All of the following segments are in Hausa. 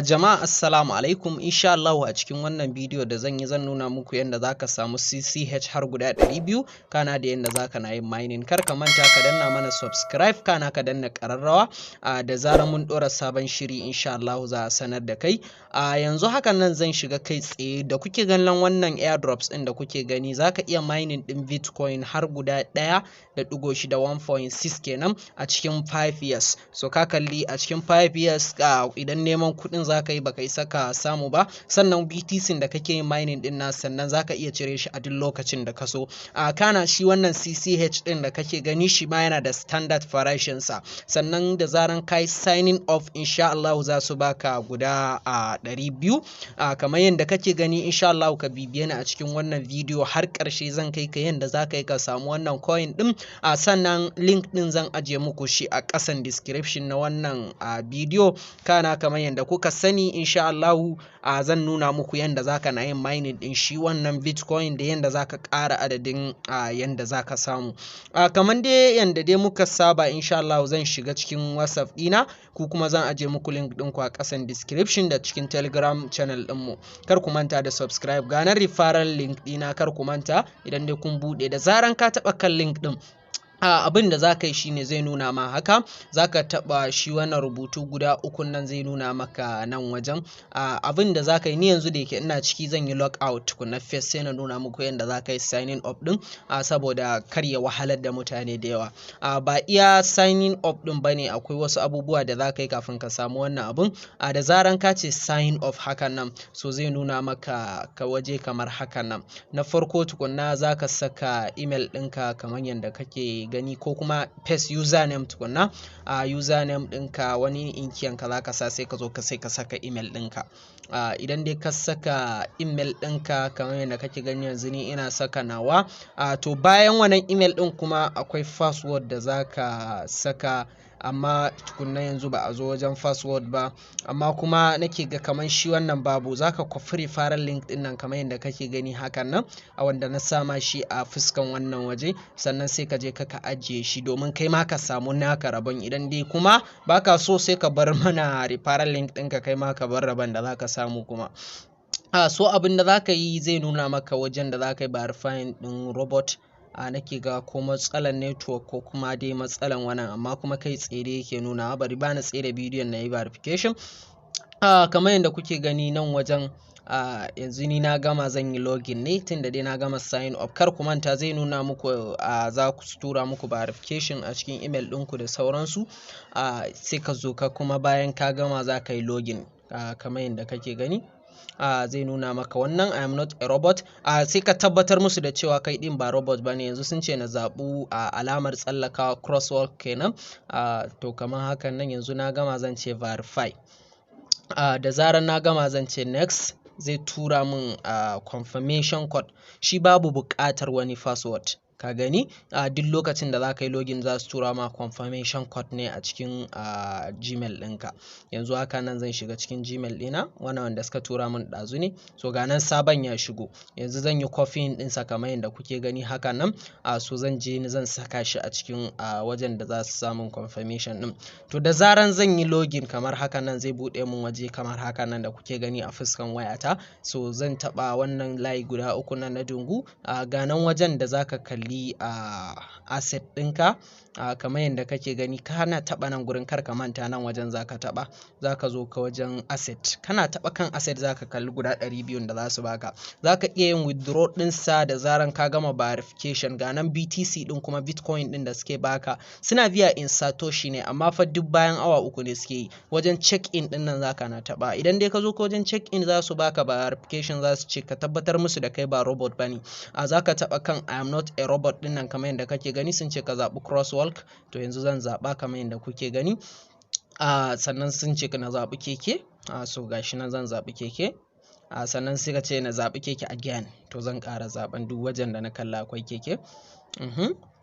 Jama'a assalamu alaikum, insha Allah a cikin wannan bidiyo da zan nuna muku yadda zaka samu CCH har guda 200 kana da yadda zaka na yin mining. Kar ka manta ka danna mana subscribe kana ka danna ƙararrawa da zarar mun ɗora sabon shiri insha Allah za a sanar da kai. Yanzu hakan nan zan shiga kai tsaye da kuke ganin wannan airdrops ɗin da kuke gani zaka iya mining ɗin Bitcoin har guda 1.6 1.6 kenan a cikin 5 years. So ka kalli a cikin 5 years idan neman kuɗin zaka yi baka isa ka samu ba, sannan BTC da kake yin mining din na sannan zaka iya cire shi a duk lokacin da ka so. Kana shi wannan CCH din da kake gani shi ma yana da standard farashin sa, sannan da zaran kai signing off insha Allah za su baka guda 200 kamar yadda kake gani. Insha Allah ka bibiye ni a cikin wannan bidiyo har ƙarshe, zan kai ka yadda zaka yi ka samu wannan coin din. Sannan link din zan ajiye muku shi a ƙasan description na wannan bidiyo. Kana kamar yadda kuka sani insha Allah zan nuna muku yadda zaka na yin mining din shi wannan Bitcoin da yadda zaka ƙara adadin yadda zaka samu. Kamar dai yadda dai muka saba insha Allah zan shiga cikin WhatsApp ɗina, ku kuma zan ajiye muku link ɗinku a ƙasan description da cikin Telegram channel ɗinmu. Kar ku manta da subscribe, ga nan referral link ɗina kar ku manta idan dai kun buɗe da zaran ka taɓa kan link ɗin. Abin da za ka yi shine zai nuna ma haka, za ka taɓa shi wannan rubutu guda ukun nan zai nuna maka nan wajen. Abin da za ka yi, ni yanzu da yake ina ciki zan yi log out tukuna first sai na nuna muku yadda za ka yi signing up ɗin saboda kar ya wahalar da mutane da yawa. Ba iya signing up ɗin ba ne, akwai wasu abubuwa da za ka yi kafin ka samu wannan abun. Da zaran ka ce sign off hakan nan, so zai nuna maka ka waje kamar hakan nan. Na farko tukunna za ka saka email ɗinka kamar yadda kake gani, ko kuma paste username tukunna. Username ɗinka wani inkiyan ka zaka sa, sai ka zo ka saka email ɗinka. Idan dai ka saka email ɗinka kamar yadda kake gani yanzu ni ina saka nawa. To bayan wannan email ɗin kuma akwai password da zaka saka, amma tukunna yanzu ba a zo wajen password ba, amma kuma nake ga kamar shi wannan babu. Zaka kwafi referral link ɗin nan kamar yadda kake gani hakan nan wanda na sama shi a fuskan wannan waje, sannan sai ka je ka ajiye shi domin kai ma ka samu naka rabon. Idan dai kuma baka so sai ka bar mana referral link ɗinka kai ma ka bar rabon da zaka samu kuma. So abin da zaka yi zai nuna maka wajen da zaka yi verifying ɗin robot. Nake ga ko matsalar network ko kuma dai matsalar wannan, amma kuma kai tsaye yake nuna. Bari bana tsaye da bidiyon na yi verification. Kamar yadda kuke gani nan wajen yanzu ni na gama zan yi login ne, tunda dai na gama sign up. Kar ku manta zai nuna muku za ku tura muku verification a cikin email ɗinku da sauransu. Sai ka zo ka kuma bayan ka gama za ka yi login kamar yadda kake gani. Zai nuna maka wannan I am not a robot. Sai ka tabbatar musu da cewa kai din ba robot bane. Yanzu sun ce na zaɓu alamar tsallaka crosswalk kenan. To kamar hakan nan yanzu na gama zan ce verify. Da zarar na gama zan ce next. Zai tura min confirmation code. Shi babu buƙatar wani password. Ka gani duk lokacin da za ka yi login za su tura ma confirmation code ne a cikin Gmail ɗinka. Yanzu haka nan zan shiga cikin Gmail ɗina, wannan wanda suka tura min ɗazu ne. So ga nan sabon ya shigo. Yanzu zan yi copying ɗinsa kamar yadda kuke gani haka nan. So zan je ni zan saka shi a cikin wajen da za su samu confirmation ɗin. To da zaran zan yi login kamar haka nan zai buɗe min waje kamar haka nan da kuke gani a fuskan wayata. So zan taɓa wannan layi guda uku nan na dungu. Ga nan wajen da zaka kalli asset ɗinka kamar yadda kake gani. Kana taɓa nan gurin, kar ka manta nan wajen zaka taɓa, zaka zo ka wajen asset. Kana taɓa kan asset zaka kalli guda 200 da za su baka. Zaka iya yin withdraw ɗinsa da zaran ka gama verification. Ga nan BTC ɗin kuma Bitcoin ɗin da suke baka suna biya in satoshi ne, amma fa duk bayan awa 3 ne suke yi. Wajen check in ɗin nan zaka na taɓa. Idan dai ka zo ka wajen check in za su baka verification, za su ce ka tabbatar musu da kai ba robot bane. Zaka taɓa kan I am not a robot ɗin nan kamar yadda kake gani. Sun ce ka zaɓi crosswalk, to yanzu zan zaɓa kamar yadda kuke gani. Sannan sun ce na zaɓi keke. So gashi nan zan zaɓi keke. Sannan suka ce na zaɓi keke again, to zan ƙara zaɓen duk wajen da na kalla akwai keke.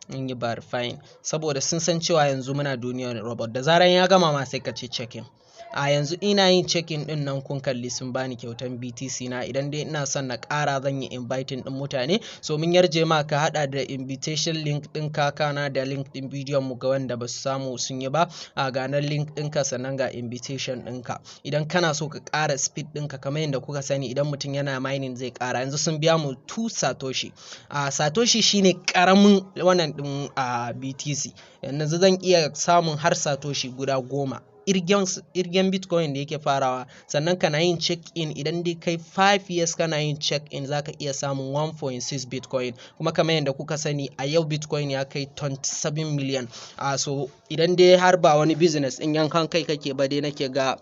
In yi verifying saboda sun san cewa yanzu muna duniyar robot. Da zaran ya gama ma sai ka ce check in. a yanzu ina yin check-in din nan kun kalli sun bani kyautan BTC na. Idan dai ina son na ƙara zan yi inviting din mutane, so mun yarje ma ka hada da invitation link din kana da link din bidiyon mu ga wanda ba su samu sun yi ba, a ganan link ɗinka sannan ga invitation ɗinka. Idan kana so ka ƙara speed ɗinka kamar yadda kuka sani idan mutum yana mining zai ƙara, yanzu sun biya mu 2 satoshi. Satoshi shine ƙaramin wannan ɗin BTC. Yanzu zan iya samun har satoshi guda 10 irgen bitcoin da yake farawa. Sannan kana yin check in, idan dai kai 5 years kana yin check in zaka iya samun 1.6 bitcoin, kuma kamar yadda kuka sani a yau bitcoin ya kai 27 million. So idan dai har ba wani business in yankan kai kake ba dai nake ga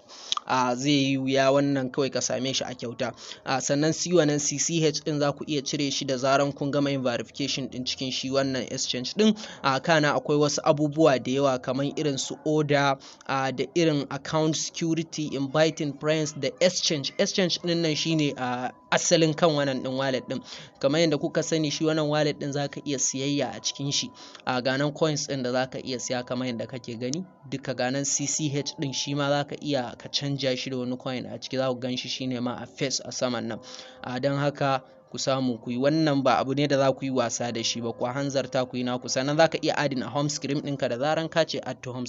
zai yi wuya wannan kawai ka same shi a kyauta. Sannan wannan CCH din za ku iya cire shi da zaran kun gama yin verification din cikin shi wannan exchange din. Kana akwai wasu abubuwa da yawa kamar irin su order da irin account security, inviting friends da exchange din nan shine asalin kan wannan din wallet din. Kamar yadda kuka sani shi wannan wallet din zaka iya siyayya a cikin shi, ganan coins din da zaka iya siya kamar yadda kake gani duka ganan CCH din shi ma zaka iya ka canja shi da wani coin a ciki, za ku gan shi shine ma a face a saman nan. Don haka ku samu ku yi, wannan ba abu ne da za ku yi wasa da shi ba, ku hanzarta ku yi naku. Sannan za ka iya adin a home screen ɗinka da zaran ka ce add to home